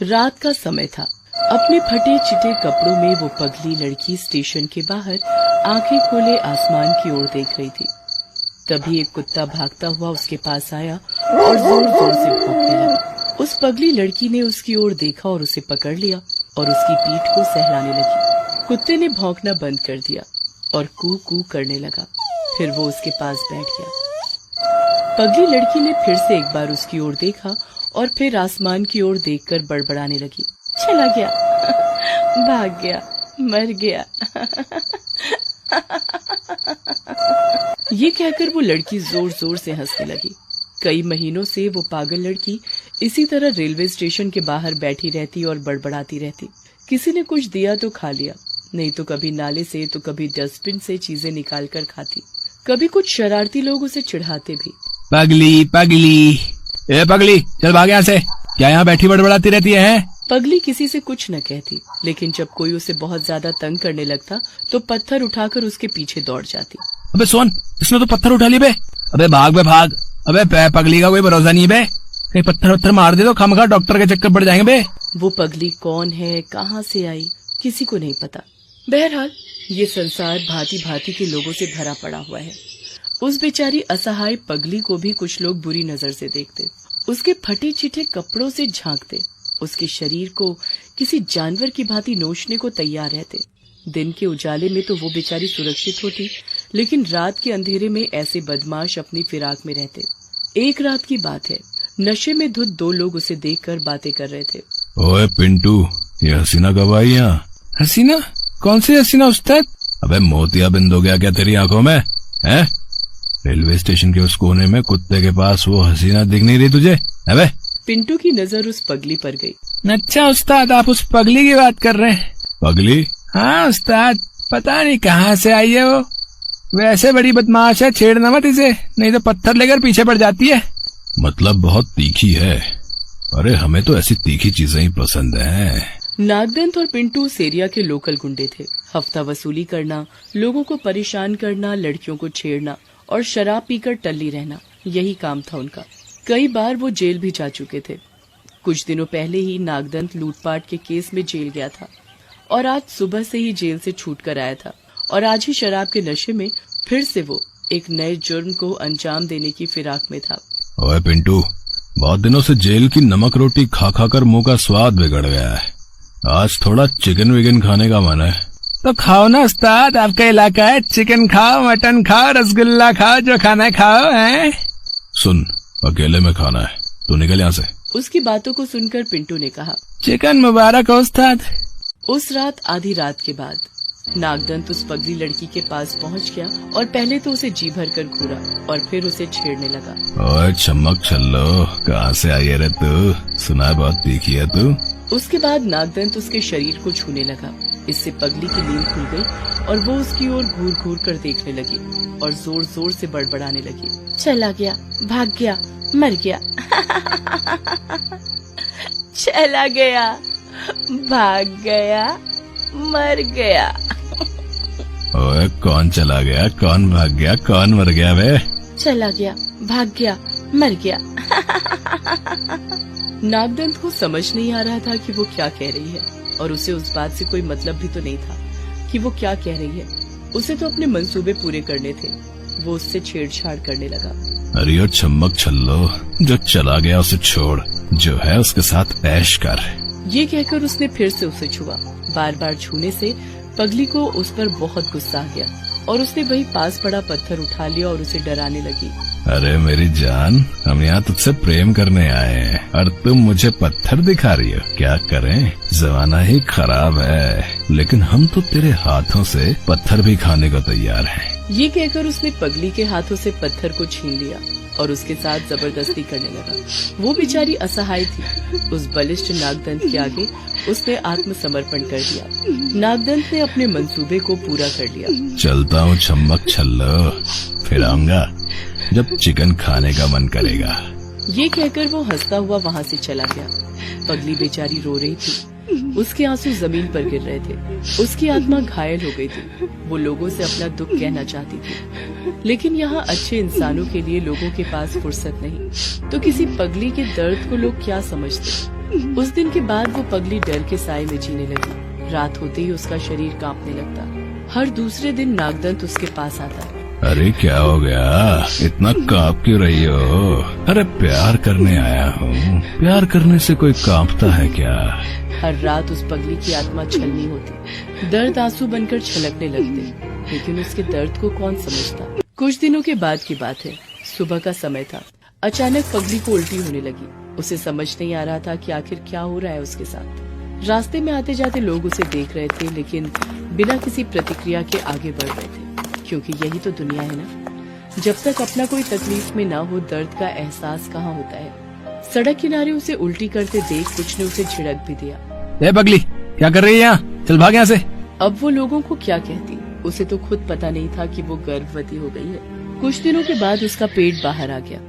रात का समय था। अपने फटे चिटे कपड़ों में वो पगली लड़की स्टेशन के बाहर आंखें खोले आसमान की ओर देख रही थी। तभी एक कुत्ता भागता हुआ उसके पास आया और जोर जोर से भौंकने लगा। उस पगली लड़की ने उसकी ओर देखा और उसे पकड़ लिया और उसकी पीठ को सहलाने लगी। कुत्ते ने भौंकना बंद कर दिया और कू कू करने लगा। फिर वो उसके पास बैठ गया। पगली लड़की ने फिर से एक बार उसकी ओर देखा और फिर आसमान की ओर देखकर बड़बड़ाने लगी। चला गया, भाग गया, मर गया। ये कहकर वो लड़की जोर जोर से हंसने लगी। कई महीनों से वो पागल लड़की इसी तरह रेलवे स्टेशन के बाहर बैठी रहती और बड़बड़ाती रहती। किसी ने कुछ दिया तो खा लिया, नहीं तो कभी नाले से तो कभी डस्टबिन से चीजें निकाल कर खाती। कभी कुछ शरारती लोग उसे चिढ़ाते भी। पगली पगली, ए पगली, चल भाग यहाँ से। क्या यहाँ बैठी बड़बड़ाती रहती है? पगली किसी से कुछ न कहती, लेकिन जब कोई उसे बहुत ज्यादा तंग करने लगता तो पत्थर उठाकर उसके पीछे दौड़ जाती। अबे सोन, इसने तो पत्थर उठा ली बे। अबे भाग बे भाग। अबे पगली का कोई भरोसा नहीं बे, कहीं पत्थर मार दे तो खामखा डॉक्टर के चक्कर पड़ जाएंगे बे। वो पगली कौन है, कहाँ से आई, किसी को नहीं पता। बहरहाल ये संसार भांति भांति के लोगों से भरा पड़ा हुआ है। उस बेचारी असहाय पगली को भी कुछ लोग बुरी नजर से देखते, उसके फटे चिटे कपड़ों से झांकते, उसके शरीर को किसी जानवर की भांति नोचने को तैयार रहते। दिन के उजाले में तो वो बेचारी सुरक्षित होती, लेकिन रात के अंधेरे में ऐसे बदमाश अपनी फिराक में रहते। एक रात की बात है, नशे में धुत दो लोग उसे देखकर बातें कर रहे थे। ओए पिंटू, ये हसीना कब आई यहाँ? हसीना? कौन सी हसीना उस्ताद? अबे मोतियाबिंद हो गया क्या तेरी आंखों में? हैं? रेलवे स्टेशन के उस कोने में कुत्ते के पास वो हसीना दिख नहीं रही तुझे? अबे पिंटू की नजर उस पगली पर गई। अच्छा उस्ताद, आप उस पगली की बात कर रहे हैं? पगली? हाँ उस्ताद, पता नहीं कहाँ से आई है वो। वैसे बड़ी बदमाश है, छेड़ना मत इसे, नहीं तो पत्थर लेकर पीछे पड़ जाती है। मतलब बहुत तीखी है। अरे हमें तो ऐसी तीखी चीजें ही पसंद हैं। नागदंत और पिंटू उस एरिया के लोकल गुंडे थे। हफ्ता वसूली करना, लोगों को परेशान करना, लड़कियों को छेड़ना और शराब पीकर टल्ली रहना, यही काम था उनका। कई बार वो जेल भी जा चुके थे। कुछ दिनों पहले ही नागदंत लूटपाट के केस में जेल गया था और आज सुबह से ही जेल से छूट कर आया था और आज ही शराब के नशे में फिर से वो एक नए जुर्म को अंजाम देने की फिराक में था। ओए पिंटू, बहुत दिनों से जेल की नमक रोटी खा खा कर मुंह का स्वाद बिगड़ गया है। आज थोड़ा चिकन विकन खाने का मन है। तो खाओ ना उस्ताद, आपका इलाका है, चिकन खाओ, मटन खाओ, रसगुल्ला खाओ, जो खाना है खाओ। हैं? सुन, अकेले में खाना है, तू निकल यहाँ से। उसकी बातों को सुनकर पिंटू ने कहा, चिकन मुबारक हो उस्ताद। उस रात आधी रात के बाद नागदंत उस पगली लड़की के पास पहुंच गया और पहले तो उसे जी भर कर घूरा और फिर उसे छेड़ने लगा। ओए चमक छल्लो, कहाँ से आई है रे तू? सुना है बहुत तीखी है तू। उसके बाद नागदंत उसके शरीर को छूने लगा। इससे पगली की नींद खुल गई और वो उसकी ओर घूर घूर कर देखने लगी और जोर जोर से बड़बड़ाने लगी। चला गया, भाग गया, मर गया। चला गया, भाग गया, मर गया। ओए कौन चला गया, कौन भाग गया, कौन मर गया वे? चला गया, भाग गया, मर गया। नागदंत को समझ नहीं आ रहा था कि वो क्या कह रही है और उसे उस बात से कोई मतलब भी तो नहीं था कि वो क्या कह रही है। उसे तो अपने मंसूबे पूरे करने थे। वो उससे छेड़छाड़ करने लगा। अरे चम्मक छल्लो, जो चला गया उसे छोड़, जो है उसके साथ ऐश कर। ये कहकर उसने फिर से उसे छुआ। बार बार छूने से पगली को उस पर बहुत गुस्सा आ गया और उसने वही पास पड़ा पत्थर उठा लिया और उसे डराने लगी। अरे मेरी जान, हम यहाँ तुझसे प्रेम करने आए हैं और तुम मुझे पत्थर दिखा रही हो। क्या करें, जमाना ही खराब है, लेकिन हम तो तेरे हाथों से पत्थर भी खाने को तैयार हैं। ये कहकर उसने पगली के हाथों से पत्थर को छीन लिया और उसके साथ जबरदस्ती करने लगा। वो बेचारी असहाय थी। उस बलिष्ठ नागदंत के आगे उसने आत्मसमर्पण कर दिया। नागदंत ने अपने मंसूबे को पूरा कर लिया। चलता हूँ चम्मक छल्लो, फिर आऊंगा जब चिकन खाने का मन करेगा। ये कहकर वो हंसता हुआ वहाँ से चला गया। पगली बेचारी रो रही थी। उसके आंसू जमीन पर गिर रहे थे। उसकी आत्मा घायल हो गई थी। वो लोगों से अपना दुख कहना चाहती थी, लेकिन यहाँ अच्छे इंसानों के लिए लोगों के पास फुर्सत नहीं, तो किसी पगली के दर्द को लोग क्या समझते। उस दिन के बाद वो पगली डर के साए में जीने लगी। रात होते ही उसका शरीर कांपने लगता। हर दूसरे दिन नागदंत उसके पास आता। अरे क्या हो गया, इतना कांप क्यों रही हो? अरे प्यार करने आया हूँ। प्यार करने से कोई कांपता है क्या? हर रात उस पगली की आत्मा छलनी होती। दर्द आंसू बनकर छलकने लगते, लेकिन उसके दर्द को कौन समझता। कुछ दिनों के बाद की बात है। सुबह का समय था। अचानक पगली को उल्टी होने लगी। उसे समझ नहीं आ रहा था कि आखिर क्या हो रहा है उसके साथ। रास्ते में आते जाते लोग उसे देख रहे थे, लेकिन बिना किसी प्रतिक्रिया के आगे बढ़ रहे थे, क्योंकि यही तो दुनिया है ना। जब तक अपना कोई तकलीफ में ना हो, दर्द का एहसास कहाँ होता है। सड़क किनारे उसे उल्टी करते देख कुछ ने उसे झिड़क भी दिया। ए पगली, क्या कर रही है यहाँ? चल भाग यहाँ से। अब वो लोगों को क्या कहती, उसे तो खुद पता नहीं था कि वो गर्भवती हो गई है। कुछ दिनों के बाद उसका पेट बाहर आ गया।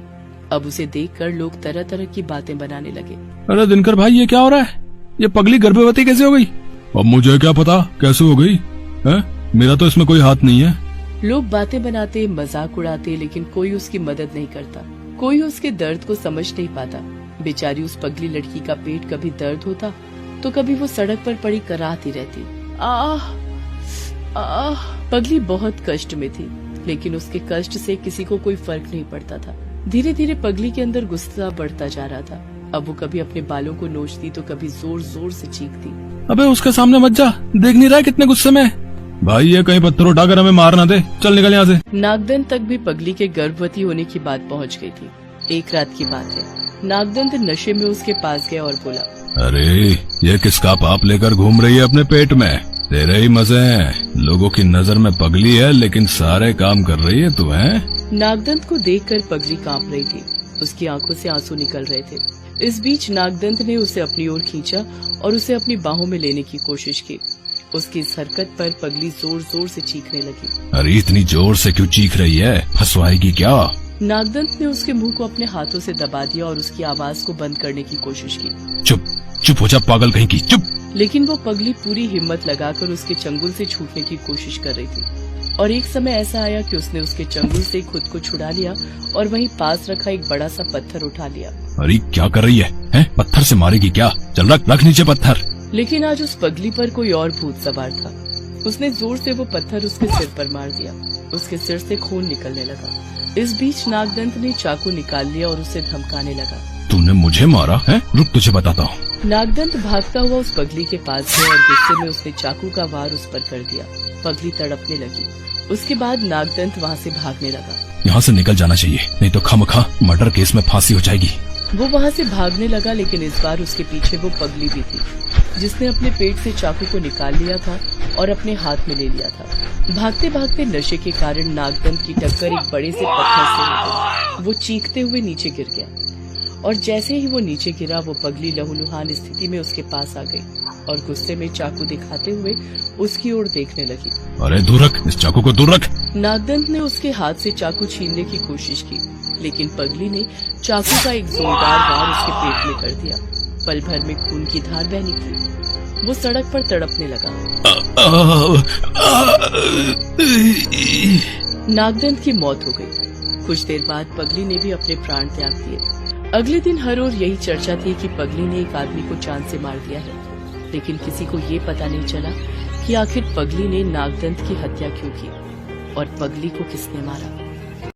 अब उसे देखकर लोग तरह तरह की बातें बनाने लगे। अरे दिनकर भाई, ये क्या हो रहा है? ये पगली गर्भवती कैसे हो गई? अब मुझे क्या पता कैसे हो गई है? मेरा तो इसमें कोई हाथ नहीं है। लोग बातें बनाते, मजाक उड़ाते, लेकिन कोई उसकी मदद नहीं करता। कोई उसके दर्द को समझ नहीं पाता। बेचारी उस पगली लड़की का पेट कभी दर्द होता तो कभी वो सड़क पर पड़ी कराहती रहती। आह आह। पगली बहुत कष्ट में थी, लेकिन उसके कष्ट से किसी को कोई फर्क नहीं पड़ता था। धीरे धीरे पगली के अंदर गुस्सा बढ़ता जा रहा था। अब वो कभी अपने बालों को नोचती तो कभी जोर जोर से चीखती। अबे उसके सामने मत जा, देख नहीं रहा है कितने गुस्से में? भाई ये कहीं पत्थर उठाकर हमें मार ना दे। चल निकल यहाँ से। नागदंत तक भी पगली के गर्भवती होने की बात पहुँच गई थी। एक रात की बात है। नागदंत नशे में उसके पास गया और बोला, अरे ये किसका पाप लेकर घूम रही है अपने पेट में? तेरे ही मजे हैं। लोगों की नजर में पगली है, लेकिन सारे काम कर रही है तू है। नागदंत को देखकर पगली कांप रही थी। उसकी आंखों से आंसू निकल रहे थे। इस बीच नागदंत ने उसे अपनी ओर खींचा और उसे अपनी बाहों में लेने की कोशिश की। उसकी इस हरकत पर पगली जोर जोर से चीखने लगी। अरे इतनी जोर से क्यों चीख रही है? फंसवाएगी क्या? नागदंत ने उसके मुंह को अपने हाथों से दबा दिया और उसकी आवाज को बंद करने की कोशिश की। चुप चुप हो जा पागल कहीं की, चुप। लेकिन वो पगली पूरी हिम्मत लगाकर उसके चंगुल से छूटने की कोशिश कर रही थी। और एक समय ऐसा आया कि उसने उसके चंगुल से खुद को छुड़ा लिया और वहीं पास रखा एक बड़ा सा पत्थर उठा लिया। अरे क्या कर रही है? पत्थर से मारेगी क्या? चल रख नीचे पत्थर। लेकिन आज उस पगली पर कोई और भूत सवार था। उसने जोर से वो पत्थर उसके सिर पर मार दिया। उसके सिर से खून निकलने लगा। इस बीच नागदंत ने चाकू निकाल लिया और उसे धमकाने लगा। तूने मुझे मारा है? रुक तुझे बताता हूँ। नागदंत भागता हुआ उस पगली के पास गया और गुस्से में उसने चाकू का वार उस पर कर दिया। पगली तड़पने लगी। उसके बाद नागदंत वहाँ से भागने लगा। यहाँ से निकल जाना चाहिए, नहीं तो खामखा मर्डर केस में फांसी हो जाएगी। वो वहाँ से भागने लगा, लेकिन इस बार उसके पीछे वो पगली भी थी, जिसने अपने पेट से चाकू को निकाल लिया था और अपने हाथ में ले लिया था। भागते भागते नशे के कारण नागदंत की टक्कर एक बड़े से पत्थर से हो गई। वो चीखते हुए नीचे गिर गया और जैसे ही वो नीचे गिरा, वो पगली लहूलुहान स्थिति में उसके पास आ गई और गुस्से में चाकू दिखाते हुए उसकी ओर देखने लगी। अरे दूर रख, इस चाकू को दूर रख। नागदंत ने उसके हाथ से चाकू छीनने की कोशिश की, लेकिन पगली ने चाकू का एक जोरदार वार उसके पेट में कर दिया। पल भर में खून की धार बह निकली। वो सड़क पर तड़पने लगा। नागदंत की मौत हो गई। कुछ देर बाद पगली ने भी अपने प्राण त्याग दिए। अगले दिन हर ओर यही चर्चा थी कि पगली ने एक आदमी को जान से मार दिया है, लेकिन किसी को ये पता नहीं चला कि आखिर पगली ने नागदंत की हत्या क्यों की और पगली को किसने मारा।